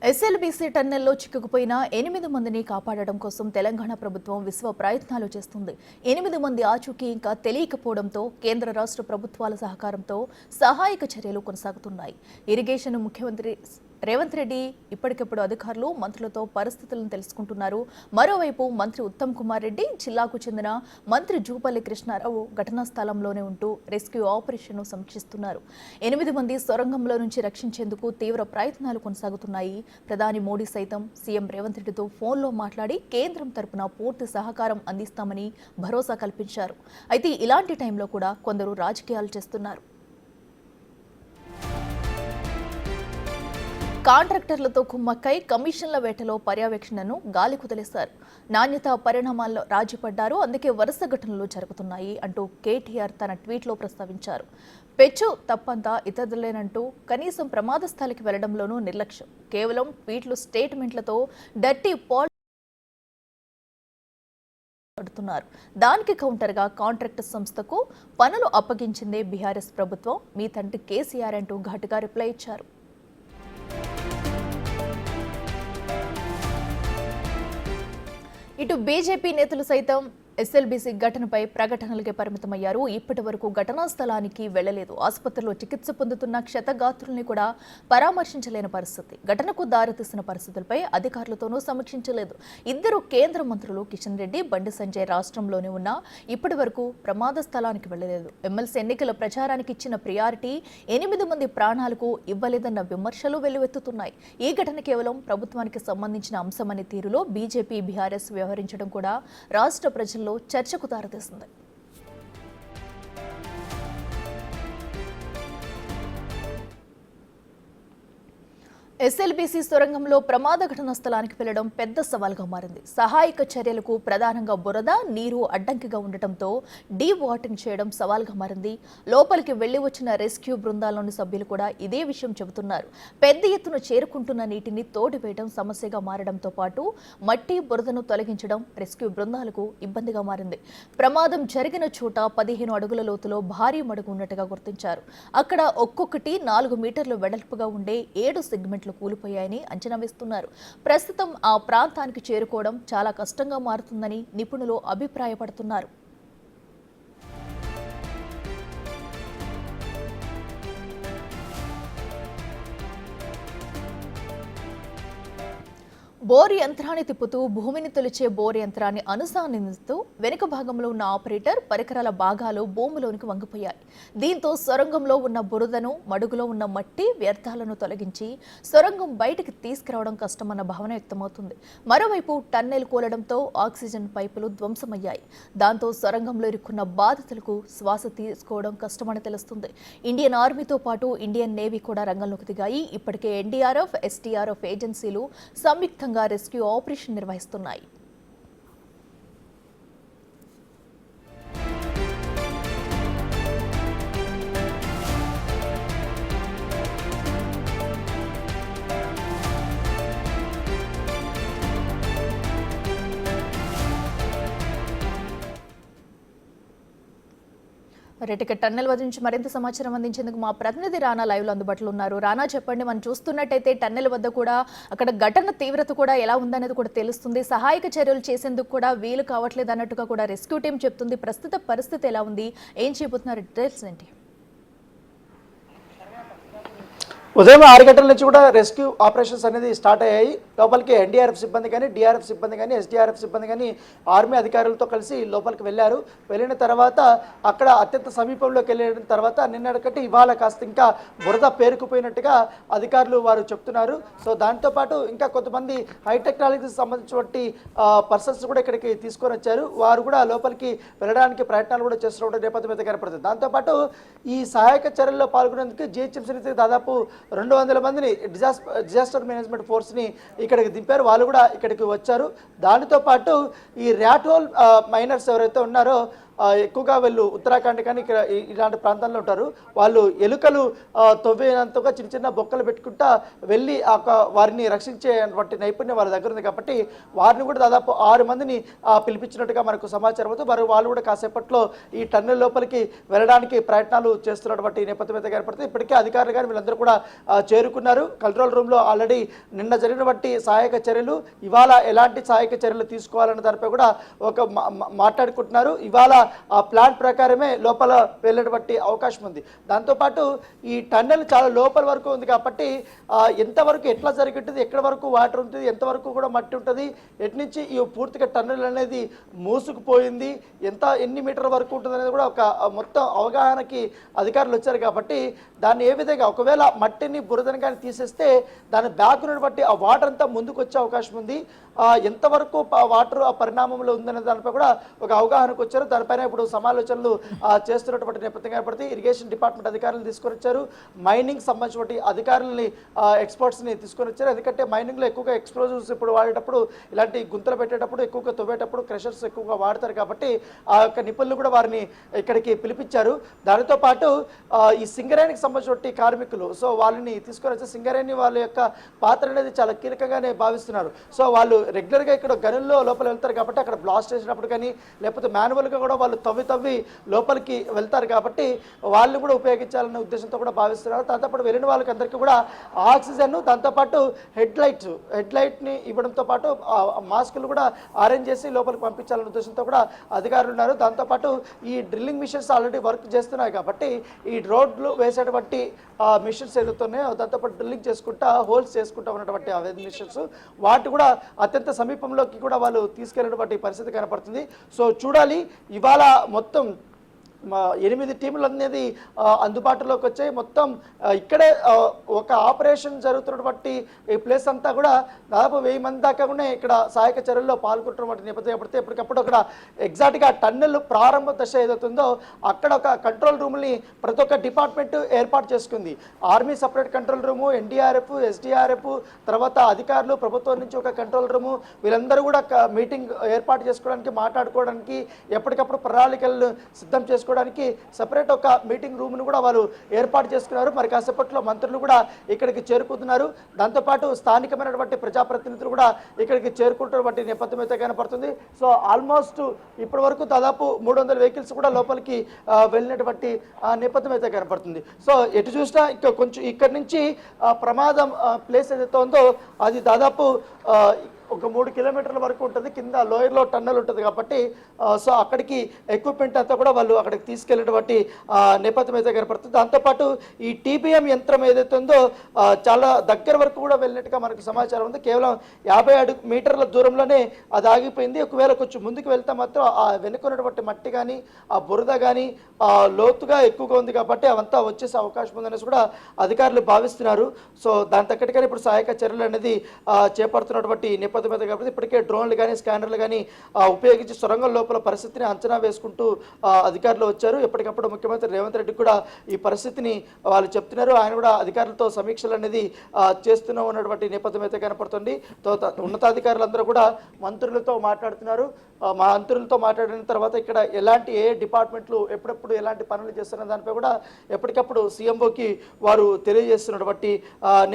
SLBC టన్నెల్లో చిక్కుకుపోయిన 8 మందిని కాపాడడం కోసం తెలంగాణ ప్రభుత్వం విశ్వ ప్రయత్నాలు చేస్తుంది. 8 మంది ఆచూకీ ఇంకా తెలియకపోవడంతో కేంద్ర రాష్ట్ర ప్రభుత్వాల సహకారంతో సహాయక చర్యలు కొనసాగుతున్నాయి. ఇరిగేషన్ ముఖ్యమంత్రి రేవంత్ రెడ్డి ఇప్పటికిప్పుడు అధికారులు మంత్రులతో పరిస్థితులను తెలుసుకుంటున్నారు. మరోవైపు మంత్రి ఉత్తమ్ కుమార్ రెడ్డి, జిల్లాకు చెందిన మంత్రి జూపల్లి కృష్ణారావు ఘటనా స్థలంలోనే ఉంటూ రెస్క్యూ ఆపరేషన్ను సమీక్షిస్తున్నారు. 8 మంది సొరంగంలో నుంచి రక్షించేందుకు తీవ్ర ప్రయత్నాలు కొనసాగుతున్నాయి. ప్రధాని మోడీ సైతం సీఎం రేవంత్ రెడ్డితో ఫోన్లో మాట్లాడి కేంద్రం తరపున పూర్తి సహకారం అందిస్తామని భరోసా కల్పించారు. అయితే ఇలాంటి టైంలో కూడా కొందరు రాజకీయాలు చేస్తున్నారు. కాంట్రాక్టర్లతో కుమ్మక్కై కమిషన్ల వేటలో పర్యవేక్షణను గాలి కుదిలేశారు. నాణ్యత పరిణామాల్లో రాజీపడ్డారు. అందుకే వరుస ఘటనలు జరుగుతున్నాయి అంటూ కేటీఆర్ తన ట్వీట్లో ప్రస్తావించారు. పెచ్చు తప్పంతా ఇతరులేనంటూ కనీసం ప్రమాద స్థలికి వెళ్లడంలోనూ నిర్లక్ష్యం. కేవలం ట్వీట్లు, స్టేట్మెంట్లతో డర్టీ పడుతున్నారు. దానికి కౌంటర్గా కాంట్రాక్ట్ సంస్థకు పనులు అప్పగించిందే బీఆర్ఎస్ ప్రభుత్వం, మీ తండ్రి కేసీఆర్ అంటూ ఘాటుగా రిప్లై ఇచ్చారు. ఇటు బీజేపీ నేతలు సైతం ఎస్ఎల్బీసీ ఘటనపై ప్రకటనలకే పరిమితమయ్యారు. ఇప్పటి వరకు ఘటనా స్థలానికి వెళ్లలేదు. ఆసుపత్రిలో చికిత్స పొందుతున్న క్షతగాత్రుల్ని కూడా పరామర్శించలేని పరిస్థితి. ఘటనకు దారితీసిన పరిస్థితులపై అధికారులతోనూ సమీక్షించలేదు. ఇద్దరు కేంద్ర మంత్రులు కిషన్ రెడ్డి, బండి సంజయ్ రాష్ట్రంలోనే ఉన్నా ఇప్పటి వరకు ప్రమాద స్థలానికి వెళ్లలేదు. ఎమ్మెల్సీ ఎన్నికల ప్రచారానికి ఇచ్చిన ప్రియారిటీ 8 మంది ప్రాణాలకు ఇవ్వలేదన్న విమర్శలు వెల్లువెత్తుతున్నాయి. ఈ ఘటన కేవలం ప్రభుత్వానికి సంబంధించిన అంశమనే తీరులో బీజేపీ, బీఆర్ఎస్ వ్యవహరించడం కూడా రాష్ట్ర ప్రజల్లో చర్చకు దారితీస్తుంది. ఎస్ఎల్బీసీ సొరంగంలో ప్రమాద ఘటనా స్థలానికి వెళ్లడం పెద్ద సవాల్గా మారింది. సహాయక చర్యలకు ప్రధానంగా బురద, నీరు అడ్డంకిగా ఉండటంతో డీ వాటరింగ్ చేయడం సవాల్గా మారింది. లోపలికి వెళ్లి వచ్చిన రెస్క్యూ బృందాల్లోని సభ్యులు కూడా ఇదే విషయం చెబుతున్నారు. పెద్ద ఎత్తున చేరుకుంటున్న నీటిని తోడివేయడం సమస్యగా మారడంతో పాటు మట్టి, బురదను తొలగించడం రెస్క్యూ బృందాలకు ఇబ్బందిగా మారింది. ప్రమాదం జరిగిన చోట 15 అడుగుల లోతులో భారీ మడుగు ఉన్నట్టుగా గుర్తించారు. అక్కడ ఒక్కొక్కటి 4 మీటర్లు వెడల్పుగా ఉండే 7 సెగ్మెంట్లు కూలిపోయాయని అంచనా వేస్తున్నారు. ప్రస్తుతం ఆ ప్రాంతానికి చేరుకోవడం చాలా కష్టంగా మారుతుందని నిపుణులు అభిప్రాయపడుతున్నారు. బోర్ యంత్రాన్ని తిప్పుతూ భూమిని తొలిచే బోర్ యంత్రాన్ని అనుసంధానిస్తూ వెనుక భాగంలో ఉన్న ఆపరేటర్ పరికరాల భాగాలు భూమిలోనికి వంగిపోయాయి. దీంతో సొరంగంలో ఉన్న బురదను, మడుగులో ఉన్న మట్టి వ్యర్థాలను తొలగించి సొరంగం బయటికి తీసుకురావడం కష్టమన్న భావన వ్యక్తమవుతుంది. మరోవైపు టన్నెల్ కూలడంతో ఆక్సిజన్ పైపులు ధ్వంసమయ్యాయి. దాంతో సొరంగంలో ఇరుక్కున్న బాధితులకు శ్వాస తీసుకోవడం కష్టమని తెలుస్తుంది. ఇండియన్ ఆర్మీతో పాటు ఇండియన్ నేవీ కూడా రంగంలోకి దిగాయి. ఇప్పటికే ఎన్డీఆర్ఎఫ్, ఎస్డీఆర్ఎఫ్ ఏజెన్సీలు సంయుక్తంగా రెస్క్యూ ఆపరేషన్ నిర్వహిస్తున్నాయి. రెటిక టన్నెల్ వద్ద నుంచి మరింత సమాచారం అందించేందుకు మా ప్రతినిధి రానా లైవ్ లో అందుబాటులో ఉన్నారు. రానా, చెప్పండి, మనం చూస్తున్నట్టయితే టన్నెల్ వద్ద కూడా అక్కడ ఘటన తీవ్రత కూడా ఎలా ఉందనేది కూడా తెలుస్తుంది. సహాయక చర్యలు చేసేందుకు కూడా వీలు కావట్లేదు అన్నట్టుగా కూడా రెస్క్యూ టీం చెప్తుంది. ప్రస్తుత పరిస్థితి ఎలా ఉంది, ఏం చేయబోతున్నారు, డీటెయిల్స్ ఏంటి? ఉదయం 6 గంటల నుంచి కూడా రెస్క్యూ ఆపరేషన్స్ అనేది స్టార్ట్ అయ్యాయి. లోపలికి ఎన్డీఆర్ఎఫ్ సిబ్బంది కానీ, డిఆర్ఎఫ్ సిబ్బంది కానీ, ఎస్డీఆర్ఎఫ్ సిబ్బంది కానీ ఆర్మీ అధికారులతో కలిసి లోపలికి వెళ్ళారు. వెళ్ళిన తర్వాత అక్కడ అత్యంత సమీపంలోకి వెళ్ళిన తర్వాత నిన్నటికంటే ఇవాళ కాస్త ఇంకా బురద పేరుకుపోయినట్టుగా అధికారులు వారు చెప్తున్నారు. సో దాంతోపాటు ఇంకా కొంతమంది హై టెక్నాలజీకి సంబంధించినటువంటి పర్సన్స్ కూడా ఇక్కడికి తీసుకొని వచ్చారు. వారు కూడా లోపలికి వెళ్ళడానికి ప్రయత్నాలు కూడా చేస్తున్న నేపథ్యం అయితే కనపడుతుంది. దాంతోపాటు ఈ సహాయక చర్యల్లో పాల్గొనేందుకు జిహెచ్ఎంసీ నుంచి దాదాపు 200 మందిని డిజాస్టర్ మేనేజ్మెంట్ ఫోర్స్ని ఇక్కడికి దింపారు. వాళ్ళు కూడా ఇక్కడికి వచ్చారు. దానితో పాటు ఈ ర్యాట్ హోల్ మైనర్స్ ఎవరైతే ఉన్నారో ఎక్కువగా వీళ్ళు ఉత్తరాఖండ్ కానీ ఇక్కడ ఇలాంటి ప్రాంతాల్లో ఉంటారు. వాళ్ళు ఎలుకలు తవ్వేనంతగా చిన్న చిన్న బొక్కలు పెట్టుకుంటా వెళ్ళి వారిని రక్షించేటువంటి నైపుణ్యం వాళ్ళ దగ్గర ఉంది కాబట్టి వారిని కూడా దాదాపు 6 మందిని పిలిపించినట్టుగా మనకు సమాచారం అవుతుంది. మరి వాళ్ళు కూడా కాసేపట్లో ఈ టన్నెల్ లోపలికి వెళ్ళడానికి ప్రయత్నాలు చేస్తున్నటువంటి నేపథ్యం అయితే ఏర్పడుతుంది. ఇప్పటికే అధికారులు కానీ వీళ్ళందరూ కూడా చేరుకున్నారు. కంట్రోల్ రూమ్లో ఆల్రెడీ నిన్న జరిగినటువంటి సహాయక చర్యలు, ఇవాళ ఎలాంటి సహాయక చర్యలు తీసుకోవాలన్న దానిపై కూడా మాట్లాడుకుంటున్నారు. ఇవాళ ఆ ప్లాన్ ప్రకారమే లోపల వెళ్ళేటువంటి అవకాశం ఉంది. దాంతోపాటు ఈ టన్నెల్ చాలా లోపల వరకు ఉంది కాబట్టి ఎంతవరకు ఎట్లా జరిగింటుంది, ఎక్కడ వరకు వాటర్ ఉంటుంది, ఎంతవరకు కూడా మట్టి ఉంటుంది, ఎట్నుంచి ఈ పూర్తిగా టన్నెల్ అనేది మూసుకుపోయింది, ఎన్ని మీటర్ల వరకు ఉంటుంది అనేది కూడా ఒక మొత్తం అవగాహనకి అధికారులు వచ్చారు. కాబట్టి దాన్ని ఏ విధంగా ఒకవేళ మట్టిని బురదను కానీ తీసేస్తే దాని బ్యాక్ బట్టి ఆ వాటర్ అంతా ముందుకు వచ్చే అవకాశం ఉంది. ఎంతవరకు వాటర్ ఆ పరిణామంలో ఉందనే దానిపై కూడా ఒక అవగాహనకు వచ్చారు. దానిపైన ఇప్పుడు సమాలోచనలు చేస్తున్నటువంటి నేపథ్యంగా ఏర్పడితే ఇరిగేషన్ డిపార్ట్మెంట్ అధికారులను తీసుకొని వచ్చారు. మైనింగ్ సంబంధించిన అధికారులని ఎక్స్పర్ట్స్ని తీసుకొని వచ్చారు. ఎందుకంటే మైనింగ్లో ఎక్కువగా ఎక్స్ప్లోజివ్స్ ఇప్పుడు వాడేటప్పుడు, ఇలాంటి గుంతలు పెట్టేటప్పుడు, ఎక్కువగా తవ్వేటప్పుడు క్రషర్స్ ఎక్కువగా వాడతారు కాబట్టి ఆ యొక్క నిపుణులు కూడా వారిని ఇక్కడికి పిలిపించారు. దానితో పాటు ఈ సింగరేణికి సంబంధించిన కార్మికులు, సో వాళ్ళని తీసుకొని వచ్చి సింగరేణి వాళ్ళ యొక్క పాత్ర అనేది చాలా కీలకంగానే భావిస్తున్నారు. సో వాళ్ళు రెగ్యులర్గా ఇక్కడ గనుల్లో లోపల వెళ్తారు కాబట్టి అక్కడ బ్లాస్ట్ చేసినప్పుడు కానీ లేకపోతే మాన్యువల్గా కూడా వాళ్ళు తవ్వి లోపలికి వెళ్తారు కాబట్టి వాళ్ళు కూడా ఉపయోగించాలనే ఉద్దేశంతో కూడా భావిస్తున్నారు. దాంతోపాటు వెళ్ళిన వాళ్ళకి అందరికీ కూడా ఆక్సిజన్, దాంతోపాటు హెడ్ లైట్ని ఇవ్వడంతో పాటు మాస్కులు కూడా అరేంజ్ చేసి లోపలికి పంపించాలనే ఉద్దేశంతో కూడా అధికారులు ఉన్నారు. దాంతోపాటు ఈ డ్రిల్లింగ్ మిషన్స్ ఆల్రెడీ వర్క్ చేస్తున్నాయి కాబట్టి ఈ రోడ్లు వేసేటువంటి మిషన్స్ ఏదైతున్నాయో దాంతోపాటు డ్రిల్లింగ్ చేసుకుంటా హోల్స్ చేసుకుంటా ఉన్నటువంటి మిషన్స్ వాటి కూడా అత్యంత సమీపంలోకి కూడా వాళ్ళు తీసుకెళ్ళినటువంటి పరిస్థితి కనపడుతుంది. సో చూడాలి, ఇవాళ మొత్తం 8 టీములు అనేది అందుబాటులోకి వచ్చాయి. మొత్తం ఇక్కడే ఒక ఆపరేషన్ జరుగుతున్నటువంటి ఈ ప్లేస్ అంతా కూడా దాదాపు 1000 మంది దాకా కూడా ఇక్కడ సహాయక చర్యల్లో పాల్గొంటున్నటువంటి నేపథ్యం పడితే ఎప్పటికప్పుడు అక్కడ ఎగ్జాక్ట్గా టన్నెల్ ప్రారంభ దశ ఏదవుతుందో అక్కడ ఒక కంట్రోల్ రూమ్ని ప్రతి ఒక్క డిపార్ట్మెంట్ ఏర్పాటు చేసుకుంది. Army separate control room, NDRF, SDRF, తర్వాత అధికారులు, ప్రభుత్వం నుంచి ఒక కంట్రోల్ రూము, వీళ్ళందరూ కూడా మీటింగ్ ఏర్పాటు చేసుకోవడానికి, మాట్లాడుకోవడానికి, ఎప్పటికప్పుడు ప్రణాళికలను సిద్ధం చేసుకోవడానికి సెపరేట్ ఒక మీటింగ్ రూమ్ను కూడా వాళ్ళు ఏర్పాటు చేసుకున్నారు. మరి కాసేపట్లో మంత్రులు కూడా ఇక్కడికి చేరుకుంటున్నారు. దాంతోపాటు స్థానికమైనటువంటి ప్రజాప్రతినిధులు కూడా ఇక్కడికి చేరుకుంటున్నటువంటి నేపథ్యం అయితే కనపడుతుంది. సో ఆల్మోస్ట్ ఇప్పటి వరకు దాదాపు 300 వెహికల్స్ కూడా లోపలికి వెళ్ళినటువంటి నేపథ్యం అయితే కనపడుతుంది. సో ఎటు చూసినా కొంచెం ఇక్కడి నుంచి ప్రమాదం ప్లేస్ ఏదైతే ఉందో అది దాదాపు ఒక 3 కిలోమీటర్ల వరకు ఉంటుంది. కింద లోయర్లో టన్నెల్ ఉంటుంది కాబట్టి సో అక్కడికి ఎక్విప్మెంట్ అంతా కూడా వాళ్ళు అక్కడికి తీసుకెళ్ళినటువంటి నేపథ్యం అయితే కనపడుతుంది. దాంతోపాటు ఈ టీబీఎం యంత్రం ఏదైతే ఉందో చాలా దగ్గర వరకు కూడా వెళ్ళినట్టుగా మనకు సమాచారం ఉంది. కేవలం 50 మీటర్ల దూరంలోనే అది ఆగిపోయింది. ఒకవేళ కొంచెం ముందుకు వెళ్తే మాత్రం ఆ వెనుకున్నటువంటి మట్టి కానీ ఆ బురద కానీ లోతుగా ఎక్కువగా ఉంది కాబట్టి అవంతా వచ్చేసే అవకాశం ఉందనేసి కూడా అధికారులు భావిస్తున్నారు. సో దాని తగ్గట్టుగానే ఇప్పుడు సహాయక చర్యలు అనేది చేపడుతున్నటువంటి నేపథ్యం కాబట్టి ఇప్పటికే డ్రోన్లు కానీ స్కానర్లు కానీ ఉపయోగించి సొరంగం లోపల పరిస్థితిని అంచనా వేసుకుంటూ అధికారులు వచ్చారు. ఎప్పటికప్పుడు ముఖ్యమంత్రి రేవంత్ రెడ్డి కూడా ఈ పరిస్థితిని వాళ్ళు చెప్తున్నారు. ఆయన కూడా అధికారులతో సమీక్షలు అనేది చేస్తూనే ఉన్నటువంటి నేపథ్యం అయితే కనపడుతుంది. ఉన్నతాధికారులందరూ కూడా మంత్రులతో మాట్లాడుతున్నారు. మంత్రులతో మాట్లాడిన తర్వాత ఇక్కడ ఎలాంటి డిపార్ట్మెంట్లు ఎప్పుడెప్పుడు ఎలాంటి పనులు చేస్తున్న దానిపై కూడా ఎప్పటికప్పుడు సీఎంఓకి వారు తెలియజేస్తున్నటువంటి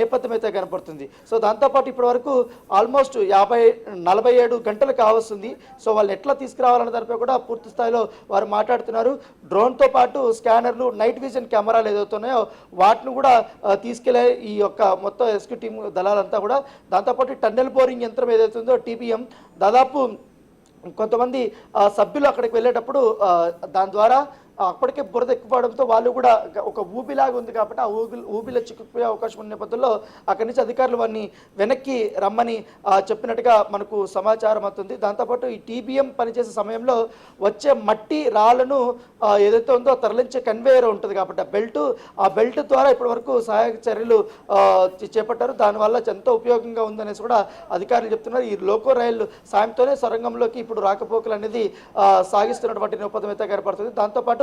నేపథ్యం అయితే కనపడుతుంది. సో దాంతోపాటు ఇప్పటి వరకు ఆల్మోస్ట్ 47 గంటలు కావస్తుంది. సో వాళ్ళని ఎట్లా తీసుకురావాలన్న దానిపై కూడా పూర్తి స్థాయిలో వారు మాట్లాడుతున్నారు. డ్రోన్తో పాటు స్కానర్లు, నైట్ విజన్ కెమెరాలు ఏదవుతున్నాయో వాటిని కూడా తీసుకెళ్లే ఈ యొక్క మొత్తం రెస్క్యూ టీం దళాలంతా కూడా. దాంతోపాటు టన్నెల్ బోరింగ్ యంత్రం ఏదైతుందో టీబీఎం దాదాపు కొంతమంది సభ్యులు అక్కడికి వెళ్ళేటప్పుడు దాని ద్వారా అప్పటికే బురద ఎక్కువడంతో వాళ్ళు కూడా ఒక ఊబిలాగా ఉంది కాబట్టి ఆ ఊబిలో చిక్కుకుపోయే అవకాశం ఉన్న నేపథ్యంలో అక్కడి నుంచి అధికారులు వారిని వెనక్కి రమ్మని చెప్పినట్టుగా మనకు సమాచారం అవుతుంది. దాంతోపాటు ఈ టీబీఎం పనిచేసే సమయంలో వచ్చే మట్టి రాళ్లను ఏదైతే ఉందో తరలించే కన్వేయర్ ఉంటుంది కాబట్టి ఆ బెల్ట్ ద్వారా ఇప్పటి వరకు సహాయక చర్యలు చేపట్టారు. దానివల్ల ఎంతో ఉపయోగంగా ఉందనేసి కూడా అధికారులు చెప్తున్నారు. ఈ లోకో రైలు సాయంతోనే సొరంగంలోకి ఇప్పుడు రాకపోకలు అనేది సాగిస్తున్నటువంటి నేపథ్యం అయితే కనపడుతుంది. దాంతోపాటు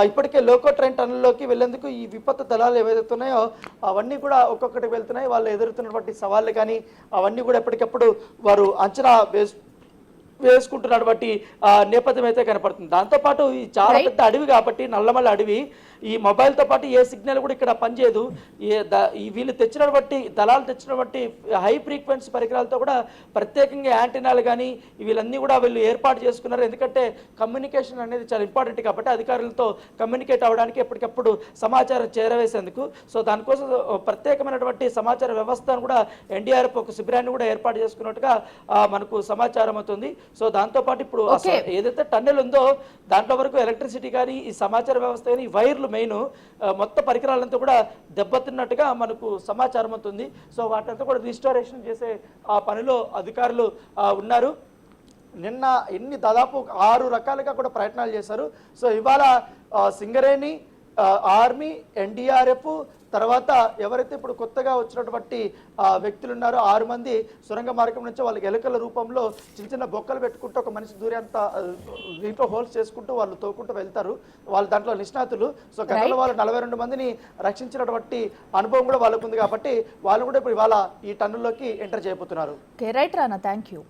ఇప్పటికే లోకో ట్రైన్ టన్నెల్లోకి వెళ్లేందుకు ఈ విపత్తు దళాలు ఏవైతే ఉన్నాయో అవన్నీ కూడా ఒక్కొక్కటి వెళ్తున్నాయి. వాళ్ళు ఎదురుతున్నటువంటి సవాళ్ళు కానీ అవన్నీ కూడా ఎప్పటికప్పుడు వారు అంచనా వేసుకుంటున్నటువంటి నేపథ్యం అయితే కనపడుతుంది. దాంతోపాటు ఈ చాలా పెద్ద అడవి కాబట్టి నల్లమల్ల అడవి, ఈ మొబైల్తో పాటు ఏ సిగ్నల్ కూడా ఇక్కడ పనిచేయదు. వీళ్ళు తెచ్చినటువంటి దళాలు తెచ్చినటువంటి హై ఫ్రీక్వెన్సీ పరికరాలతో కూడా ప్రత్యేకంగా యాంటీనాలు కానీ వీళ్ళన్నీ కూడా వీళ్ళు ఏర్పాటు చేసుకున్నారు. ఎందుకంటే కమ్యూనికేషన్ అనేది చాలా ఇంపార్టెంట్ కాబట్టి అధికారులతో కమ్యూనికేట్ అవ్వడానికి ఎప్పటికప్పుడు సమాచారం చేరవేసేందుకు. సో దానికోసం ప్రత్యేకమైనటువంటి సమాచార వ్యవస్థను కూడా ఎన్డీఆర్ఎఫ్ ఒక శిబిరాన్ని కూడా ఏర్పాటు చేసుకున్నట్టుగా మనకు సమాచారం అవుతుంది. సో దాంతోపాటు ఇప్పుడు ఏదైతే టన్నెల్ ఉందో దాంట్లో వరకు ఎలక్ట్రిసిటీ కానీ ఈ సమాచార వ్యవస్థ కానీ వైర్లు మెయిన్ మొత్తం పరికరాలంతా కూడా దెబ్బతిన్నట్టుగా మనకు సమాచారం అవుతుంది. సో వాటంతా కూడా రిస్టోరేషన్ చేసే ఆ పనిలో అధికారులు ఉన్నారు. నిన్న దాదాపు 6 రకాలుగా కూడా ప్రయత్నాలు చేశారు. సో ఇవాళ సింగరేణి, ఆర్మీ, ఎన్డీఆర్ఎఫ్, తర్వాత ఎవరైతే ఇప్పుడు కొత్తగా వచ్చినటువంటి వ్యక్తులు ఉన్నారో 6 మంది సొరంగ మార్గం నుంచి వాళ్ళకి ఎలుకల రూపంలో చిన్న చిన్న బొక్కలు పెట్టుకుంటూ ఒక మనిషి దూరి అంతా దీంట్లో హోల్స్ చేసుకుంటూ వాళ్ళు తోకుంటూ వెళ్తారు. వాళ్ళు దాంట్లో నిష్ణాతులు. సో గతంలో వాళ్ళు 42 మందిని రక్షించినటువంటి అనుభవం కూడా వాళ్ళకు ఉంది కాబట్టి వాళ్ళు కూడా ఇప్పుడు ఇవాళ ఈ టన్నుల్లోకి ఎంటర్ చేయబోతున్నారు. Right Rana, thank you.